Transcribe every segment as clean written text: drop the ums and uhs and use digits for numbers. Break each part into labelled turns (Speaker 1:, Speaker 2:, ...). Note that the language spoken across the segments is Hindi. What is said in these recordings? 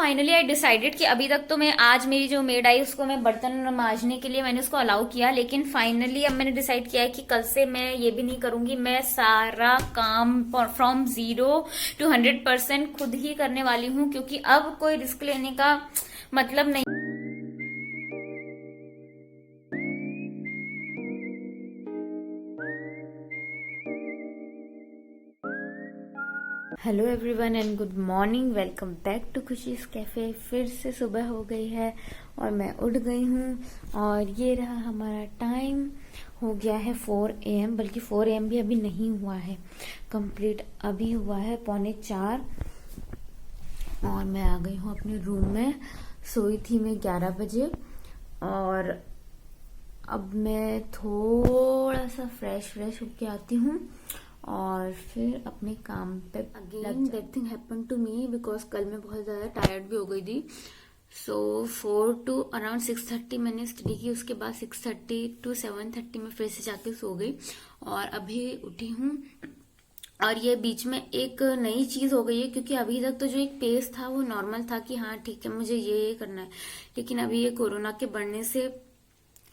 Speaker 1: फाइनली आई डिसाइडेड कि अभी तक तो मैं आज मेरी जो मेड आई उसको मैं बर्तन मांजने के लिए मैंने उसको अलाउ किया, लेकिन फाइनली अब मैंने डिसाइड किया है कि कल से मैं ये भी नहीं करूंगी। मैं सारा काम फ्रॉम 0 to 100% खुद ही करने वाली हूँ, क्योंकि अब कोई रिस्क लेने का मतलब नहीं। Hello everyone and good morning, welcome back to Khushi's cafe. फिर से सुबह हो गई है और मैं उठ गई हूँ और ये रहा हमारा टाइम। हो गया है 4 AM, बल्कि 4 AM भी अभी नहीं हुआ है कंप्लीट, अभी हुआ है 3:45 और मैं आ गई हूँ अपने रूम में। सोई थी मैं 11 बजे और अब मैं थोड़ा सा फ्रेश होके आती हूँ और फिर अपने काम पे again that thing happen to me, because कल मैं बहुत ज्यादा टायर्ड भी हो गई थी। सो 4 to around 6:30 मैंने स्टडी की, उसके बाद 6:30 to 7:30 में फिर से जाके सो गई और अभी उठी हूँ। और ये बीच में एक नई चीज हो गई है, क्योंकि अभी तक तो जो एक पेस था वो नॉर्मल था कि हाँ ठीक है मुझे ये करना है, लेकिन अभी ये कोरोना के बढ़ने से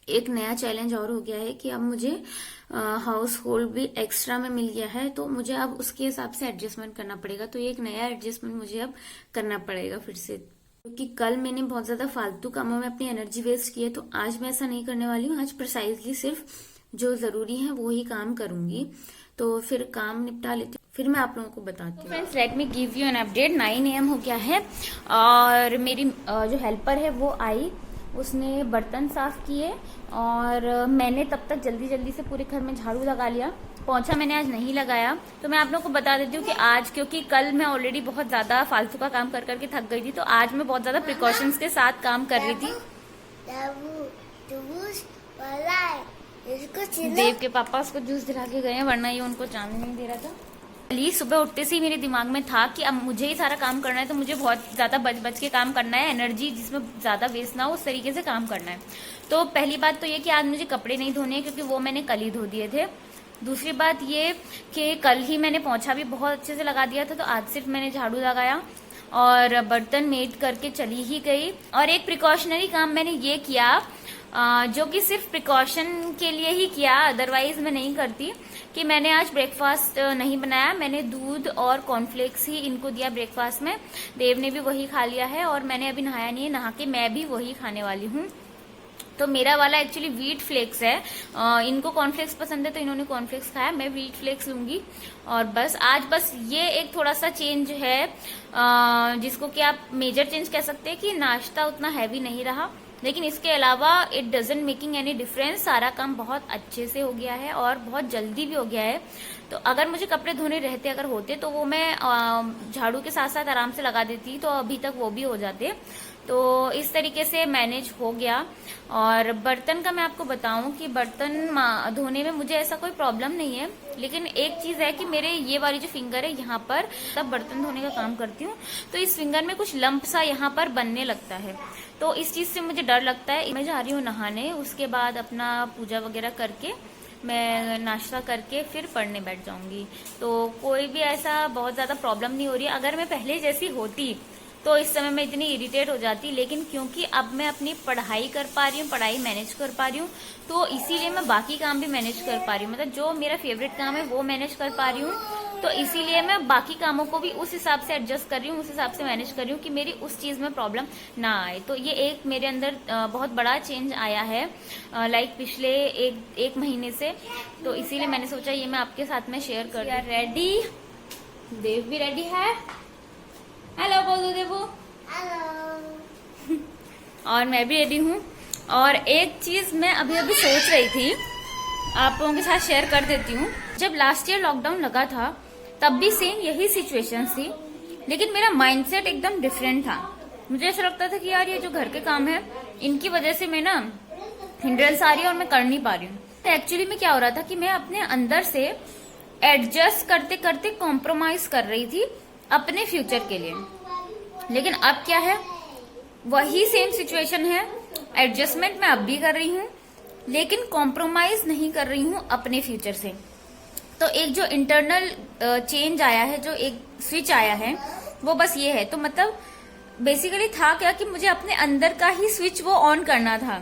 Speaker 1: एक नया चैलेंज और हो गया है कि अब मुझे हाउस होल्ड भी एक्स्ट्रा में मिल गया है, तो मुझे अब उसके हिसाब से एडजस्टमेंट करना पड़ेगा। तो एक नया एडजस्टमेंट मुझे अब करना पड़ेगा फिर से, क्योंकि कल मैंने बहुत ज्यादा फालतू कामों में अपनी एनर्जी वेस्ट की है। तो आज मैं ऐसा नहीं करने वाली हूँ, आज प्रिसाइजली सिर्फ जो जरूरी है वो ही काम करूंगी। तो फिर काम निपटा लेती हूँ, फिर मैं आप लोगों को बताती हूँ। Friends, let me give you an update. 9 AM हो गया है और मेरी जो हेल्पर है वो आई, उसने बर्तन साफ किए और मैंने तब तक जल्दी से पूरे घर में झाड़ू लगा लिया। पोंछा मैंने आज नहीं लगाया। तो मैं आप लोगों को बता देती हूँ कि आज, क्योंकि कल मैं ऑलरेडी बहुत ज्यादा फालतू का काम कर करके थक गई थी, तो आज मैं बहुत ज्यादा प्रिकॉशंस के साथ काम कर रही थी। देव के पापा उसको जूस दिला के गए हैं, वरना ये उनको जाने नहीं दे रहा था। सुबह उठते से ही मेरे दिमाग में था कि अब मुझे ही सारा काम करना है, तो मुझे बहुत ज्यादा बच के काम करना है, एनर्जी जिसमें ज्यादा वेस्ट ना हो उस तरीके से काम करना है। तो पहली बात तो ये कि आज मुझे कपड़े नहीं धोने हैं, क्योंकि वो मैंने कल ही धो दिए थे। दूसरी बात ये कि कल ही मैंने पोंछा भी बहुत अच्छे से लगा दिया था, तो आज सिर्फ मैंने झाड़ू लगाया और बर्तन मेड करके चली ही गई। और एक प्रिकॉशनरी काम मैंने ये किया, जो कि सिर्फ प्रिकॉशन के लिए ही किया, अदरवाइज मैं नहीं करती, कि मैंने आज ब्रेकफास्ट नहीं बनाया। मैंने दूध और कॉर्नफ्लेक्स ही इनको दिया ब्रेकफास्ट में। देव ने भी वही खा लिया है और मैंने अभी नहाया नहीं है, नहा के मैं भी वही खाने वाली हूँ। तो मेरा वाला एक्चुअली व्हीट फ्लेक्स है, इनको कॉर्नफ्लेक्स पसंद है तो इन्होंने कॉर्नफ्लेक्स खाया, मैं व्हीट फ्लेक्स लूंगी। और बस आज बस ये एक थोड़ा सा चेंज है, जिसको कि आप मेजर चेंज कह सकते हैं, कि नाश्ता उतना हैवी नहीं रहा, लेकिन इसके अलावा it doesn't making any difference. सारा काम बहुत अच्छे से हो गया है और बहुत जल्दी भी हो गया है। तो अगर मुझे कपड़े धोने रहते अगर होते तो वो मैं झाड़ू के साथ साथ आराम से लगा देती, तो अभी तक वो भी हो जाते। तो इस तरीके से मैनेज हो गया। और बर्तन का मैं आपको बताऊं कि बर्तन धोने में मुझे ऐसा कोई प्रॉब्लम नहीं है, लेकिन एक चीज है कि मेरे ये वाली जो फिंगर है यहाँ पर, तब बर्तन धोने का काम करती हूँ तो इस फिंगर में कुछ लंप सा यहाँ पर बनने लगता है, तो इस चीज से मुझे डर लगता है। मैं जा रही हूँ नहाने, उसके बाद अपना पूजा वगैरह करके मैं नाश्ता करके फिर पढ़ने बैठ जाऊंगी। तो कोई भी ऐसा बहुत ज्यादा प्रॉब्लम नहीं हो रही है। अगर मैं पहले जैसी होती तो इस समय मैं इतनी इरिटेट हो जाती, लेकिन क्योंकि अब मैं अपनी पढ़ाई कर पा रही हूँ, पढ़ाई मैनेज कर पा रही हूँ, तो इसीलिए मैं बाकी काम भी मैनेज कर पा रही हूँ। मतलब जो मेरा फेवरेट काम है वो मैनेज कर पा रही हूँ, तो इसीलिए मैं बाकी कामों को भी उस हिसाब से एडजस्ट कर रही हूँ, उस हिसाब से मैनेज कर रही हूँ कि मेरी उस चीज में प्रॉब्लम ना आए। तो ये एक मेरे अंदर बहुत बड़ा चेंज आया है, लाइक पिछले एक महीने से। तो इसीलिए मैंने सोचा ये मैं आपके साथ में शेयर कर। रेडी? देव भी रेडी है। हेलो बोल दो देवो। हेलो। और मैं भी रेडी हूँ। और एक चीज मैं अभी सोच रही थी, आप लोगों के साथ शेयर कर देती हूँ। जब लास्ट ईयर लॉकडाउन लगा था तब भी सेम यही सिचुएशन थी, लेकिन मेरा माइंडसेट एकदम डिफरेंट था। मुझे ऐसा लगता था कि यार ये जो घर के काम है इनकी वजह से मैं ना हिंड्रेंस आ रही है और मैं कर नहीं पा रही हूँ। तो एक्चुअली में क्या हो रहा था कि मैं अपने अंदर से एडजस्ट करते करते कॉम्प्रोमाइज कर रही थी अपने फ्यूचर के लिए। लेकिन अब क्या है, वही सेम सिचुएशन है, एडजस्टमेंट मैं अब भी कर रही हूँ, लेकिन कॉम्प्रोमाइज नहीं कर रही हूँ अपने फ्यूचर से। तो एक जो इंटरनल चेंज आया है, जो एक स्विच आया है, वो बस ये है। तो मतलब बेसिकली था क्या कि मुझे अपने अंदर का ही स्विच वो ऑन करना था,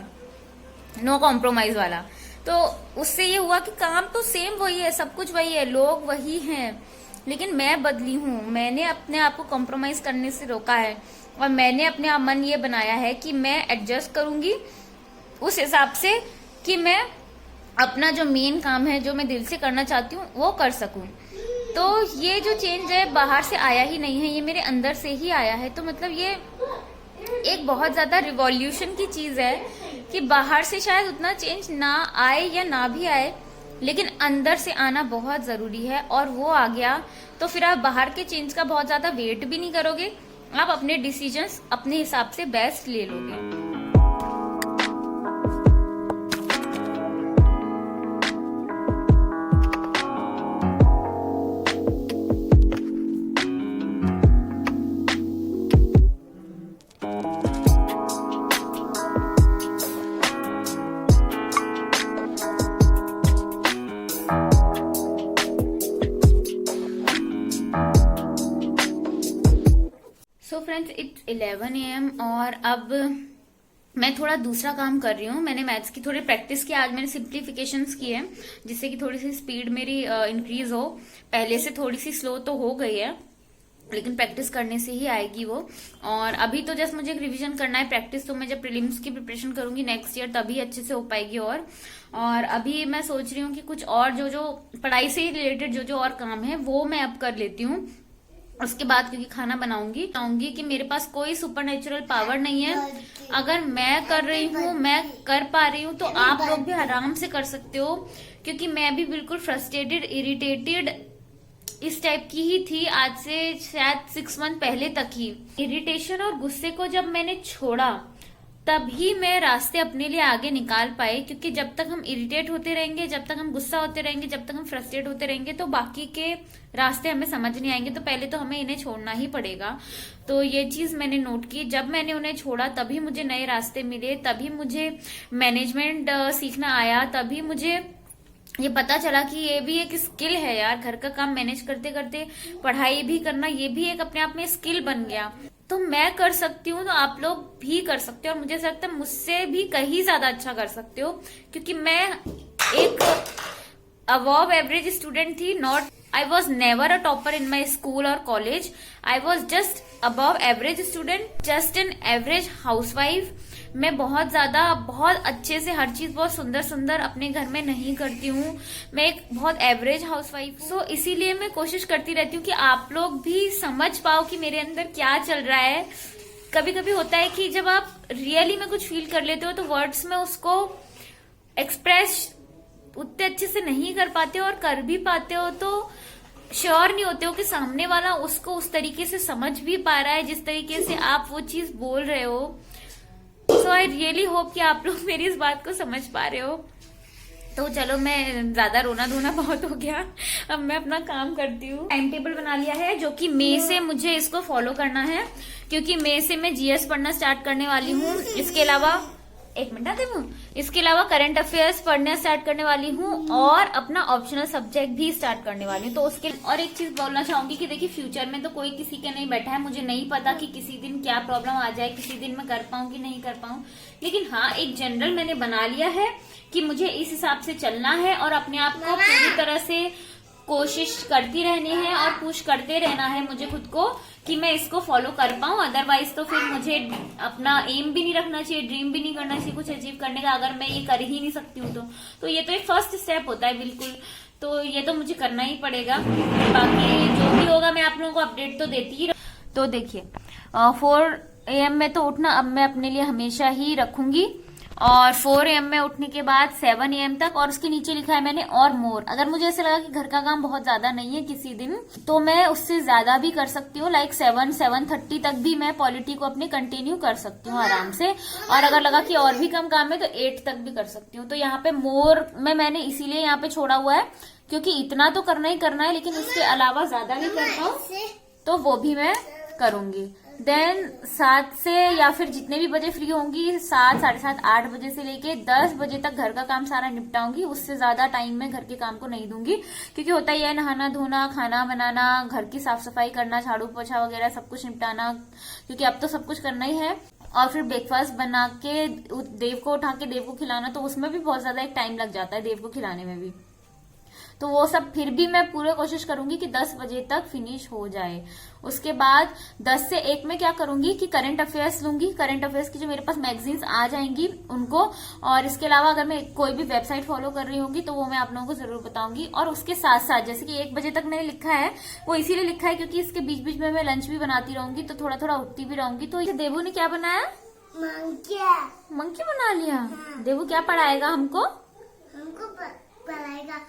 Speaker 1: नो कॉम्प्रोमाइज वाला। तो उससे ये हुआ कि काम तो सेम वही है, सब कुछ वही है, लोग वही हैं, लेकिन मैं बदली हूँ। मैंने अपने आप को कॉम्प्रोमाइज करने से रोका है और मैंने अपने आप मन ये बनाया है कि मैं एडजस्ट करूंगी उस हिसाब से कि मैं अपना जो मेन काम है, जो मैं दिल से करना चाहती हूँ, वो कर सकूं। तो ये जो चेंज है बाहर से आया ही नहीं है, ये मेरे अंदर से ही आया है। तो मतलब ये एक बहुत ज्यादा रिवॉल्यूशन की चीज है कि बाहर से शायद उतना चेंज ना आए या ना भी आए, लेकिन अंदर से आना बहुत जरूरी है। और वो आ गया तो फिर आप बाहर के चेंज का बहुत ज्यादा वेट भी नहीं करोगे, आप अपने डिसीजंस अपने हिसाब से बेस्ट ले लोगे। सो फ्रेंड्स, इट्स 11 AM और अब मैं थोड़ा दूसरा काम कर रही हूँ। मैंने मैथ्स की थोड़ी प्रैक्टिस की, आज मैंने सिंप्लीफिकेशंस की है जिससे कि थोड़ी सी स्पीड मेरी इंक्रीज हो। पहले से थोड़ी सी स्लो तो हो गई है, लेकिन प्रैक्टिस करने से ही आएगी वो। और अभी तो जस्ट मुझे एक रिवीजन करना है, प्रैक्टिस तो मैं जब प्रीलिम्स की प्रिपरेशन करूंगी नेक्स्ट ईयर तभी अच्छे से हो पाएगी। और अभी मैं सोच रही हूँ कि कुछ और जो पढ़ाई से रिलेटेड जो और काम है वो मैं अब कर लेती हूँ। उसके बाद क्योंकि खाना बनाऊंगी कि मेरे पास कोई सुपर नेचुरल पावर नहीं है। अगर मैं कर रही हूँ, मैं कर पा रही हूँ, तो आप लोग भी आराम से कर सकते हो। क्योंकि मैं भी बिल्कुल फ्रस्ट्रेटेड, इरिटेटेड इस टाइप की ही थी आज से शायद 6 मंथ पहले तक ही। इरिटेशन और गुस्से को जब मैंने छोड़ा तभी मैं रास्ते अपने लिए आगे निकाल पाए। क्योंकि जब तक हम इरिटेट होते रहेंगे, जब तक हम गुस्सा होते रहेंगे, जब तक हम फ्रस्ट्रेट होते रहेंगे, तो बाकी के रास्ते हमें समझ नहीं आएंगे। तो पहले तो हमें इन्हें छोड़ना ही पड़ेगा। तो ये चीज मैंने नोट की, जब मैंने उन्हें छोड़ा तभी मुझे नए रास्ते मिले, तभी मुझे मैनेजमेंट सीखना आया, तभी मुझे ये पता चला कि ये भी एक स्किल है यार। घर का काम मैनेज करते करते पढ़ाई भी करना, ये भी एक अपने आप में स्किल बन गया। तो मैं कर सकती हूँ तो आप लोग भी कर सकते हो, और मुझे ऐसा लगता है मुझसे भी कहीं ज्यादा अच्छा कर सकते हो। क्योंकि मैं एक अबव एवरेज स्टूडेंट थी, not I was never a topper in my school और college. I was just above average student, just an average housewife. मैं बहुत अच्छे से हर चीज बहुत सुंदर सुंदर अपने घर में नहीं करती हूँ। मैं एक बहुत एवरेज हाउसवाइफ। सो इसीलिए मैं कोशिश करती रहती हूँ कि आप लोग भी समझ पाओ कि मेरे अंदर क्या चल रहा है। कभी कभी होता है कि जब आप रियली में कुछ फील कर लेते हो तो वर्ड्स में उसको एक्सप्रेस उतने अच्छे से नहीं कर पाते हो, और कर भी पाते हो तो श्योर नहीं होते हो कि सामने वाला उसको उस तरीके से समझ भी पा रहा है जिस तरीके से आप वो चीज बोल रहे हो। सो आई रियली होप कि आप लोग मेरी इस बात को समझ पा रहे हो। तो चलो, मैं ज्यादा रोना धोना बहुत हो गया, अब मैं अपना काम करती हूँ। टाइम टेबल बना लिया है जो कि मई से मुझे इसको फॉलो करना है, क्योंकि मई से मैं जीएस पढ़ना स्टार्ट करने वाली हूँ। इसके अलावा इसके अलावा करंट अफेयर्स पढ़ना स्टार्ट करने वाली हूँ और अपना ऑप्शनल सब्जेक्ट भी स्टार्ट करने वाली हूँ। तो उसके और एक चीज बोलना चाहूंगी कि देखिए, फ्यूचर में तो कोई किसी के नहीं बैठा है। मुझे नहीं पता कि किसी दिन क्या प्रॉब्लम आ जाए, किसी दिन मैं कर पाऊँ कि नहीं कर पाऊँ, लेकिन हाँ, एक जनरल मैंने बना लिया है कि मुझे इस हिसाब से चलना है और अपने आप को पूरी तरह से कोशिश करती रहनी है और पुश करते रहना है मुझे खुद को कि मैं इसको फॉलो कर पाऊं। अदरवाइज तो फिर मुझे अपना एम भी नहीं रखना चाहिए, ड्रीम भी नहीं करना चाहिए कुछ अचीव करने का, अगर मैं ये कर ही नहीं सकती हूँ तो ये तो एक फर्स्ट स्टेप होता है बिल्कुल। तो ये तो मुझे करना ही पड़ेगा। बाकी जो भी होगा मैं आप लोगों को अपडेट तो देती ही। तो देखिए, 4 AM में तो उठना अब मैं अपने लिए हमेशा ही रखूंगी, और 4 AM में उठने के बाद 7 AM तक, और उसके नीचे लिखा है मैंने और मोर। अगर मुझे ऐसा लगा कि घर का काम बहुत ज्यादा नहीं है किसी दिन, तो मैं उससे ज्यादा भी कर सकती हूँ, लाइक 7-7:30 तक भी मैं पॉलिटी को अपने कंटिन्यू कर सकती हूँ आराम से। और अगर लगा कि और भी कम काम है तो 8 तक भी कर सकती हूँ। तो यहाँ पे मोर में मैंने इसीलिए यहाँ पे छोड़ा हुआ है क्योंकि इतना तो करना ही करना है, लेकिन उसके अलावा ज्यादा भी कर पाऊँ तो वो भी मैं करूंगी। देन 7 से या फिर जितने भी बजे फ्री होंगी, 7, 7:30, 8 बजे से लेके 10 बजे तक घर का काम सारा निपटाऊंगी। उससे ज्यादा टाइम मैं घर के काम को नहीं दूंगी, क्योंकि होता ही है नहाना धोना, खाना बनाना, घर की साफ सफाई करना, झाड़ू पोछा वगैरह सब कुछ निपटाना, क्योंकि अब तो सब कुछ करना ही है। और फिर ब्रेकफास्ट बना के देव को उठा के देव को खिलाना, तो उसमें भी बहुत ज्यादा एक टाइम लग जाता है देव को खिलाने में भी। तो वो सब फिर भी मैं पूरी कोशिश करूंगी कि 10 बजे तक फिनिश हो जाए। उसके बाद 10 से 1 में क्या करूंगी कि करंट अफेयर्स लूंगी। करंट अफेयर्स की जो मेरे पास मैगजीन्स आ जाएंगी उनको, और इसके अलावा अगर मैं कोई भी वेबसाइट फॉलो कर रही होंगी तो वो मैं आप लोगों को जरूर बताऊंगी। और उसके साथ साथ जैसे कि 1 बजे तक मैंने लिखा है, वो इसीलिए लिखा है क्योंकि इसके बीच बीच में मैं लंच भी बनाती रहूंगी, तो थोड़ा थोड़ा उठती भी रहूंगी। तो ये देवू ने क्या बनाया? मंकी बना लिया। हाँ। देवू क्या पढ़ाएगा हमको?
Speaker 2: पढ़ाएगा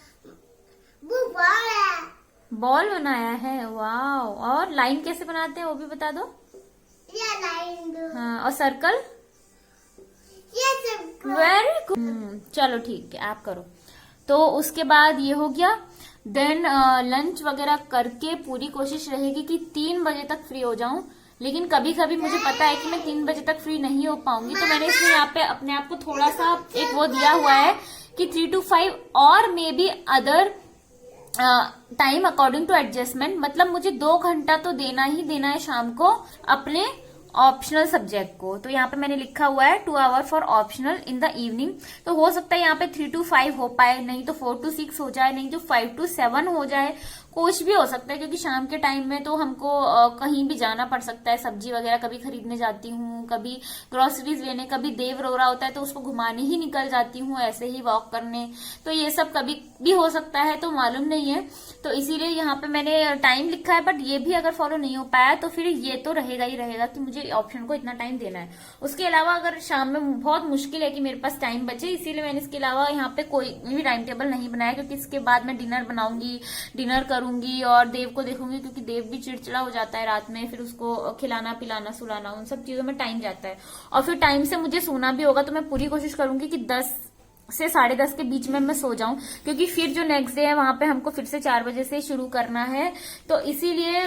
Speaker 1: बॉल बनाया है, वाह। और लाइन कैसे बनाते हैं वो भी बता दो।
Speaker 2: ये लाइन दो।
Speaker 1: हाँ, और सर्कल?
Speaker 2: ये सर्कल।
Speaker 1: Very good. चलो ठीक है, आप करो। तो उसके बाद ये हो गया। देन लंच वगैरह करके पूरी कोशिश रहेगी कि 3 बजे तक फ्री हो जाऊं, लेकिन कभी कभी मुझे पता है कि मैं 3 बजे तक फ्री नहीं हो पाऊंगी, तो मैंने इसमें यहाँ पे अपने आप को थोड़ा सा एक वो दिया हुआ है कि 3 to 5 और maybe other time according to adjustment. मतलब मुझे 2 घंटा तो देना ही देना है शाम को अपने ऑप्शनल सब्जेक्ट को। तो यहाँ पे मैंने लिखा हुआ है 2 hour for optional in the evening. तो हो सकता है यहाँ पे 3 to 5 हो पाए, नहीं तो 4 to 6 हो जाए, नहीं तो 5 to 7 हो जाए, कुछ भी हो सकता है। क्योंकि शाम के टाइम में तो हमको कहीं भी जाना पड़ सकता है, सब्जी वगैरह कभी खरीदने जाती हूँ, कभी ग्रोसरीज लेने, कभी देव रो रहा होता है तो उसको घुमाने ही निकल जाती हूँ, ऐसे ही वॉक करने। तो ये सब कभी भी हो सकता है, तो मालूम नहीं है। तो इसीलिए यहाँ पे मैंने टाइम लिखा है, बट ये भी अगर फॉलो नहीं हो पाया तो फिर ये तो रहेगा ही रहेगा कि मुझे ऑप्शन को इतना टाइम देना है। उसके अलावा अगर शाम में बहुत मुश्किल है कि मेरे पास टाइम बचे, इसीलिए मैंने इसके अलावा यहाँ पे कोई भी टाइम टेबल नहीं बनाया, क्योंकि इसके बाद मैं डिनर बनाऊंगी, डिनर करूंगी और देव को देखूंगी, क्योंकि देव भी चिड़चिड़ा हो जाता है रात में, फिर उसको खिलाना पिलाना सुलाना उन सब चीजों में टाइम जाता है। और फिर टाइम से मुझे सोना भी होगा, तो मैं पूरी कोशिश करूंगी कि 10 से 10:30 के बीच में मैं सो जाऊं, क्योंकि फिर जो नेक्स्ट डे है वहां पे हमको फिर से 4 बजे से शुरू करना है। तो इसीलिए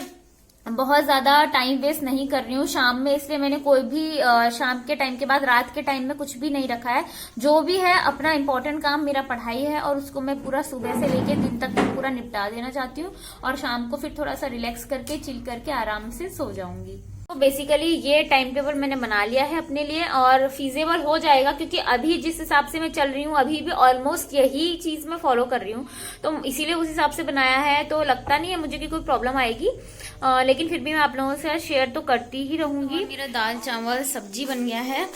Speaker 1: बहुत ज्यादा टाइम वेस्ट नहीं कर रही हूँ शाम में, इसलिए मैंने कोई भी शाम के टाइम के बाद रात के टाइम में कुछ भी नहीं रखा है। जो भी है अपना इम्पोर्टेंट काम मेरा पढ़ाई है, और उसको मैं पूरा सुबह से लेके दिन तक पूरा निपटा देना चाहती हूँ, और शाम को फिर थोड़ा सा रिलैक्स करके चिल करके आराम से सो जाऊंगी। तो बेसिकली ये टाइम टेबल मैंने बना लिया है अपने लिए, और फीजेबल हो जाएगा, क्योंकि अभी जिस हिसाब से मैं चल रही हूँ अभी भी ऑलमोस्ट यही चीज मैं फॉलो कर रही हूँ, तो इसीलिए उस हिसाब से बनाया है। तो लगता नहीं है मुझे कि कोई प्रॉब्लम आएगी, लेकिन फिर भी मैं आप लोगों से शेयर तो करती ही रहूंगी। मेरा दाल चावल सब्जी बन गया है,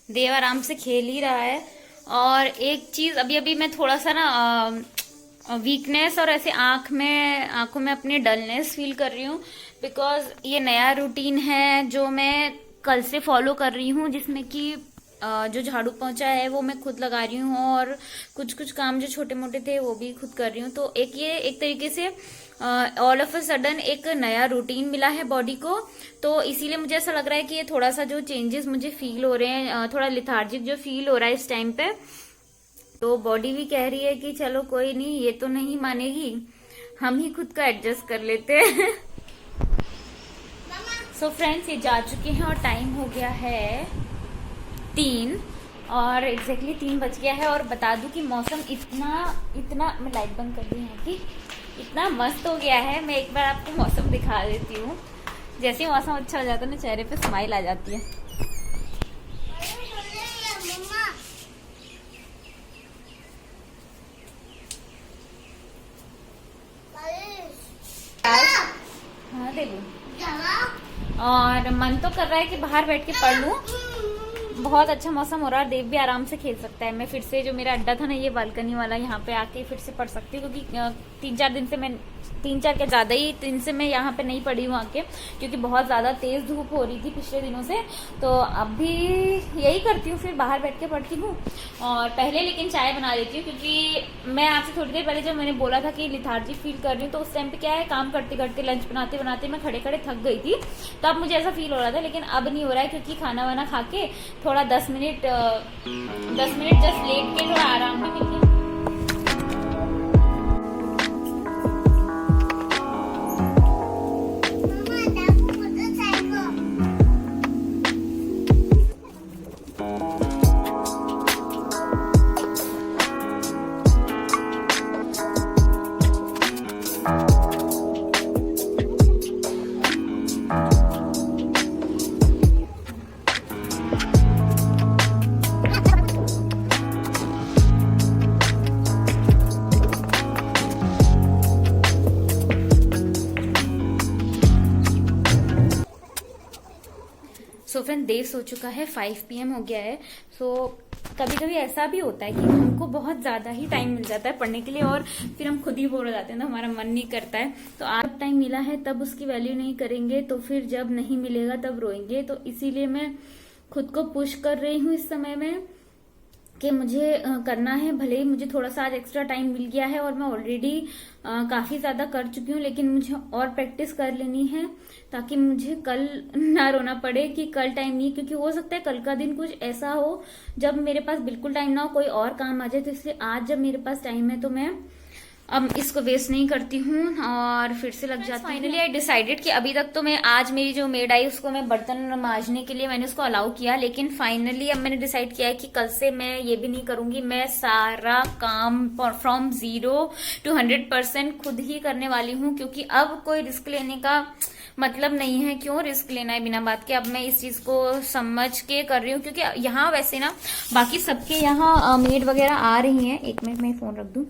Speaker 1: देव आराम से खेल ही रहा है। और एक चीज अभी मैं थोड़ा सा ना वीकनेस और ऐसे आंखों में अपनी डलनेस फील कर रही हूँ, बिकॉज ये नया रूटीन है जो मैं कल से फॉलो कर रही हूँ, जिसमें कि जो झाड़ू पोंछा है वो मैं खुद लगा रही हूँ, और कुछ काम जो छोटे मोटे थे वो भी खुद कर रही हूँ। तो एक तरीके से ऑल ऑफ अ सडन एक नया रूटीन मिला है बॉडी को, तो इसीलिए मुझे ऐसा लग रहा है कि ये थोड़ा सा जो चेंजेस मुझे फील हो रहे हैं, थोड़ा लिथार्जिक जो फील हो रहा है इस टाइम पे, तो बॉडी भी कह रही है कि चलो कोई नहीं, ये तो नहीं मानेगी, हम ही खुद का एडजस्ट कर लेते हैं। सो फ्रेंड्स, ये जा चुके हैं और टाइम हो गया है 3, और एग्जैक्टली 3 बज गया है। और बता दूं कि मौसम इतना मैं लाइट बंद कर दी यहाँ की, इतना मस्त हो गया है। मैं एक बार आपको मौसम दिखा देती हूँ। जैसे ही मौसम अच्छा हो जाता है ना, चेहरे पे स्माइल आ जाती है। हाँ दे लूं, और मन तो कर रहा है कि बाहर बैठ के पढ़ लूं। बहुत अच्छा मौसम हो रहा है, देव भी आराम से खेल सकता है। मैं फिर से जो मेरा अड्डा था ना, ये बालकनी वाला, यहाँ पे आके फिर से पढ़ सकती हूँ, क्योंकि 3-4 दिन से मैं 3-4 क्या ज्यादा ही दिन से मैं यहाँ पे नहीं पढ़ी हूँ आके, क्योंकि बहुत ज्यादा तेज धूप हो रही थी पिछले दिनों से। तो अब भी यही करती हूँ, फिर बाहर बैठ के पढ़ती हूँ। और पहले लेकिन चाय बना लेती हूँ, क्योंकि मैं आपसे थोड़ी देर पहले जब मैंने बोला था कि लिथार्जी फील कर रही हूँ, तो उस टाइम पे क्या है, काम करते करते लंच बनाते बनाते मैं खड़े खड़े थक गई थी, तो अब मुझे ऐसा फील हो रहा था। लेकिन अब नहीं हो रहा है, क्योंकि खाना वाना खा के थोड़ा 10 मिनट जस्ट लेट के थोड़ा आराम भी मिल गया। सो फ्रेंड देर हो चुका है, 5 PM हो गया है। सो कभी कभी ऐसा भी होता है कि हमको बहुत ज्यादा ही टाइम मिल जाता है पढ़ने के लिए और फिर हम खुद ही बोर हो जाते हैं, तो हमारा मन नहीं करता है। तो आज टाइम मिला है तब उसकी वैल्यू नहीं करेंगे तो फिर जब नहीं मिलेगा तब रोएंगे। तो इसीलिए मैं खुद को पुश कर रही हूँ इस समय में कि मुझे करना है। भले ही मुझे थोड़ा सा आज एक्स्ट्रा टाइम मिल गया है और मैं ऑलरेडी काफी ज्यादा कर चुकी हूँ, लेकिन मुझे और प्रैक्टिस कर लेनी है ताकि मुझे कल ना रोना पड़े कि कल टाइम नहीं, क्योंकि हो सकता है कल का दिन कुछ ऐसा हो जब मेरे पास बिल्कुल टाइम ना हो, कोई और काम आ जाए। तो इसलिए आज जब मेरे पास टाइम है तो मैं अब इसको वेस्ट नहीं करती हूँ और फिर से लग जाती हूँ। फाइनली आई डिसाइडेड कि अभी तक तो मैं आज मेरी जो मेड आई उसको मैं बर्तन मांजने के लिए मैंने उसको अलाउ किया, लेकिन फाइनली अब मैंने डिसाइड किया है कि कल से मैं ये भी नहीं करूंगी। मैं सारा काम फ्रॉम 0 to 100% खुद ही करने वाली हूँ, क्योंकि अब कोई रिस्क लेने का मतलब नहीं है। क्यों रिस्क लेना है बिना बात के। अब मैं इस चीज को समझ के कर रही हूँ, क्योंकि यहाँ वैसे ना बाकी सबके यहाँ मेड वगैरह आ रही हैं। 1 मिनट में फोन रख दूं।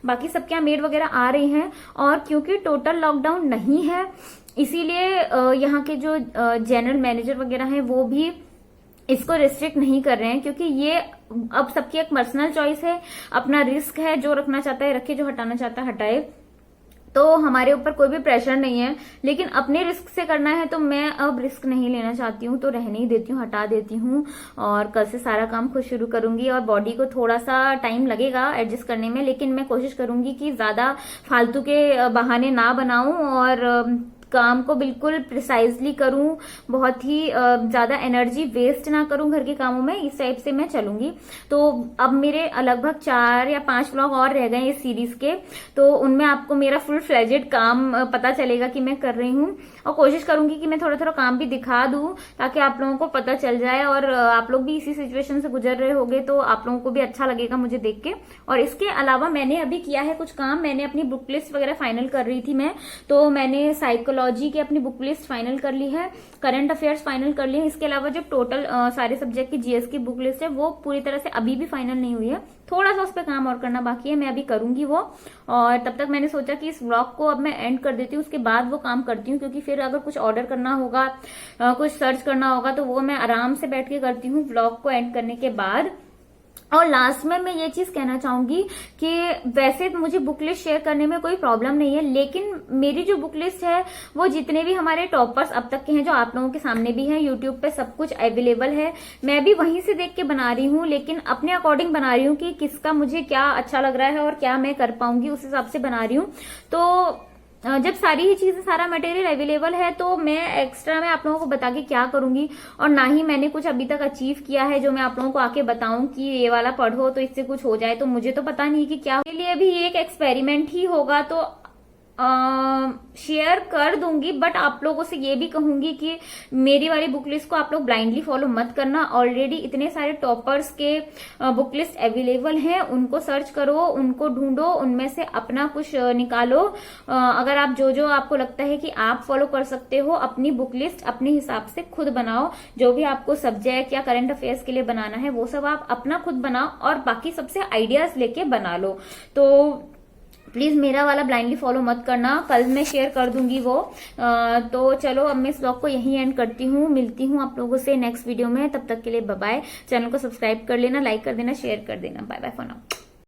Speaker 1: बाकी सबके यहाँ मेड वगैरह आ रही हैं और क्योंकि टोटल लॉकडाउन नहीं है इसीलिए यहाँ के जो जनरल मैनेजर वगैरह हैं वो भी इसको रिस्ट्रिक्ट नहीं कर रहे हैं, क्योंकि ये अब सबकी एक पर्सनल चॉइस है, अपना रिस्क है। जो रखना चाहता है रखे, जो हटाना चाहता है हटाए। तो हमारे ऊपर कोई भी प्रेशर नहीं है, लेकिन अपने रिस्क से करना है। तो मैं अब रिस्क नहीं लेना चाहती हूँ, तो रहने ही देती हूँ, हटा देती हूँ और कल से सारा काम खुद शुरू करूंगी। और बॉडी को थोड़ा सा टाइम लगेगा एडजस्ट करने में, लेकिन मैं कोशिश करूंगी कि ज्यादा फालतू के बहाने ना बनाऊं और काम को बिल्कुल प्रिसाइजली करूं, बहुत ही ज्यादा एनर्जी वेस्ट ना करूं घर के कामों में। इस टाइप से मैं चलूंगी। तो अब मेरे लगभग 4 या 5 व्लॉग और रह गए इस सीरीज के, तो उनमें आपको मेरा फुल फ्लेजेड काम पता चलेगा कि मैं कर रही हूँ। और कोशिश करूंगी कि मैं थोड़ा थोड़ा काम भी दिखा दूं ताकि आप लोगों को पता चल जाए और आप लोग भी इसी सिचुएशन से गुजर रहे होंगे तो आप लोगों को भी अच्छा लगेगा मुझे देख के। और इसके अलावा मैंने अभी किया है कुछ काम। मैंने अपनी बुक लिस्ट वगैरह फाइनल कर रही थी मैं, तो मैंने साइकोलॉजी की अपनी बुक लिस्ट फाइनल कर ली है, करंट अफेयर्स फाइनल कर ली है। इसके अलावा जो टोटल सारे सब्जेक्ट की जीएस की बुक लिस्ट है वो पूरी तरह से अभी भी फाइनल नहीं हुई है। थोड़ा सा उस पर काम और करना बाकी है, मैं अभी करूंगी वो। और तब तक मैंने सोचा कि इस व्लॉग को अब मैं एंड कर देती हूँ, उसके बाद वो काम करती हूँ, क्योंकि फिर अगर कुछ ऑर्डर करना होगा, कुछ सर्च करना होगा तो वो मैं आराम से बैठ के करती हूँ व्लॉग को एंड करने के बाद। और लास्ट में मैं ये चीज कहना चाहूंगी कि वैसे मुझे बुक लिस्ट शेयर करने में कोई प्रॉब्लम नहीं है, लेकिन मेरी जो बुक लिस्ट है वो जितने भी हमारे टॉपर्स अब तक के हैं, जो आप लोगों के सामने भी हैं, यूट्यूब पे सब कुछ अवेलेबल है। मैं भी वहीं से देख के बना रही हूँ, लेकिन अपने अकॉर्डिंग बना रही हूँ कि किसका मुझे क्या अच्छा लग रहा है और क्या मैं कर पाऊंगी, उस हिसाब से बना रही हूँ। तो जब सारी ही चीजें, सारा मटेरियल अवेलेबल है तो मैं एक्स्ट्रा में आप लोगों को बता के क्या करूंगी। और ना ही मैंने कुछ अभी तक अचीव किया है जो मैं आप लोगों को आके बताऊं कि ये वाला पढ़ो तो इससे कुछ हो जाए। तो मुझे तो पता नहीं कि क्या, के लिए भी एक एक्सपेरिमेंट ही होगा तो शेयर कर दूंगी। बट आप लोगों से ये भी कहूंगी कि मेरी वाली बुक लिस्ट को आप लोग ब्लाइंडली फॉलो मत करना। ऑलरेडी इतने सारे टॉपर्स के बुक लिस्ट अवेलेबल हैं, उनको सर्च करो, उनको ढूंढो, उनमें से अपना कुछ निकालो। अगर आप जो आपको लगता है कि आप फॉलो कर सकते हो, अपनी बुक लिस्ट अपने हिसाब से खुद बनाओ। जो भी आपको सब्जेक्ट या करंट अफेयर्स के लिए बनाना है वो सब आप अपना खुद बनाओ और बाकी सबसे आइडियाज लेके बना लो। तो प्लीज मेरा वाला ब्लाइंडली फॉलो मत करना, कल मैं शेयर कर दूंगी वो। तो चलो अब मैं इस ब्लॉग को यहीं एंड करती हूँ, मिलती हूँ आप लोगों से नेक्स्ट वीडियो में। तब तक के लिए बाय बाय। चैनल को सब्सक्राइब कर लेना, लाइक कर देना, शेयर कर देना। Bye bye for now.